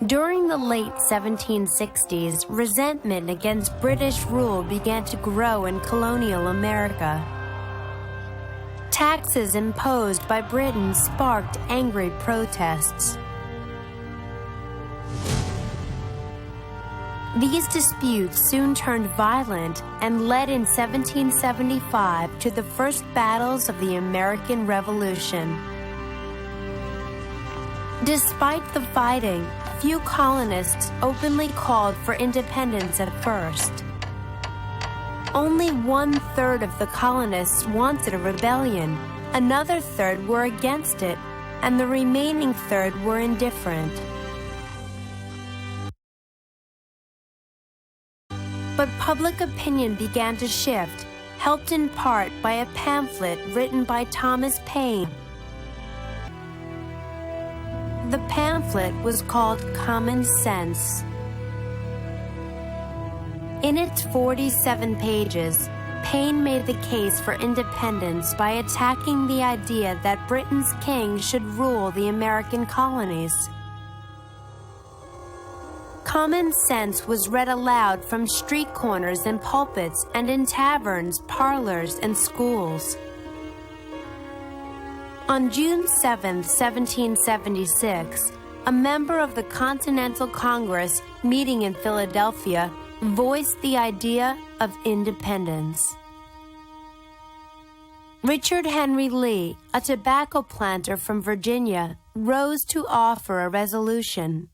During the late 1760s, resentment against British rule began to grow in colonial America. Taxes imposed by Britain sparked angry protests. These disputes soon turned violent and led in 1775 to the first battles of the American Revolution. Despite the fighting, few colonists openly called for independence at first. Only 1/3 of the colonists wanted a rebellion, another third were against it, and the remaining third were indifferent. But public opinion began to shift, helped in part by a pamphlet written by Thomas Paine. The pamphlet was called Common Sense. In its 47 pages, Paine made the case for independence by attacking the idea that Britain's king should rule the American colonies. Common Sense was read aloud from street corners and pulpits and in taverns, parlors, and schools. On June 7, 1776, a member of the Continental Congress meeting in Philadelphia voiced the idea of independence. Richard Henry Lee, a tobacco planter from Virginia, rose to offer a resolution.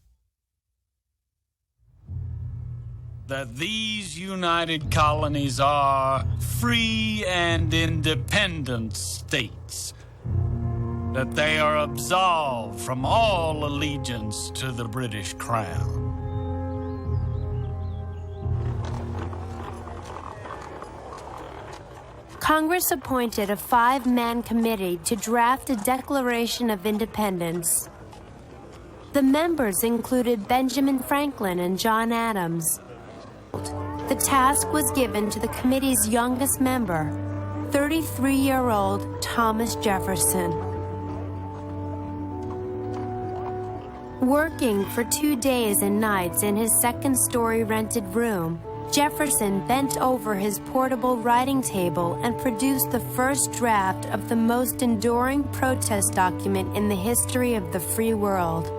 That these united colonies are free and independent states, that they are absolved from all allegiance to the British Crown. Congress appointed a 5-man committee to draft a Declaration of Independence. The members included Benjamin Franklin and John Adams. The task was given to the committee's youngest member, 33-year-old Thomas Jefferson. Working for 2 days and nights in his second-story rented room, Jefferson bent over his portable writing table and produced the first draft of the most enduring protest document in the history of the free world.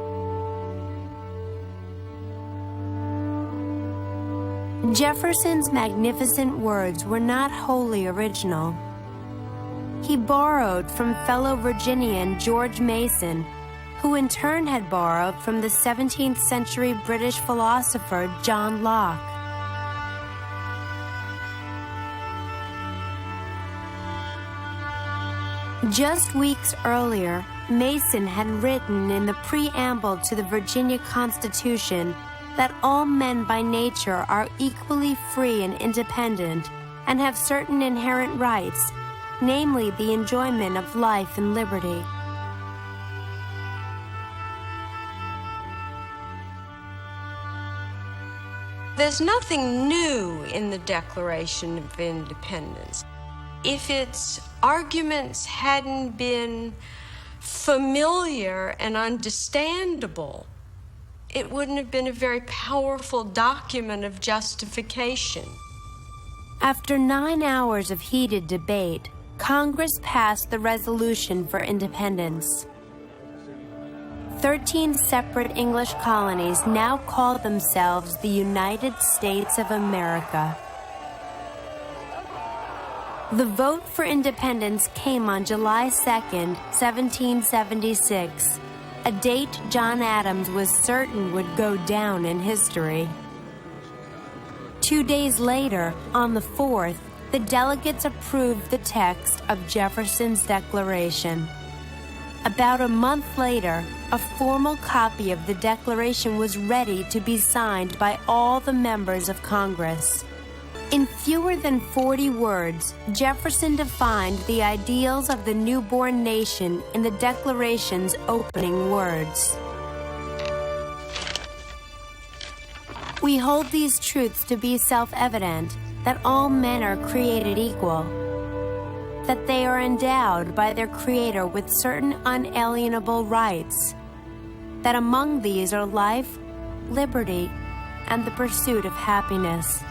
Jefferson's magnificent words were not wholly original. He borrowed from fellow Virginian George Mason, who in turn had borrowed from the 17th century British philosopher John Locke. Just weeks earlier, Mason had written in the preamble to the Virginia Constitution that all men by nature are equally free and independent and have certain inherent rights, namely the enjoyment of life and liberty. There's nothing new in the Declaration of Independence. If its arguments hadn't been familiar and understandable, it wouldn't have been a very powerful document of justification. After 9 hours of heated debate, Congress passed the Resolution for Independence. 13 separate English colonies now call themselves the United States of America. The vote for independence came on July 2nd, 1776, a date John Adams was certain would go down in history. 2 days later, on the 4th, the delegates approved the text of Jefferson's Declaration. About a month later, a formal copy of the Declaration was ready to be signed by all the members of Congress. In fewer than 40 words, Jefferson defined the ideals of the newborn nation in the Declaration's opening words. We hold these truths to be self-evident, that all men are created equal, that they are endowed by their Creator with certain unalienable rights, that among these are life, liberty, and the pursuit of happiness.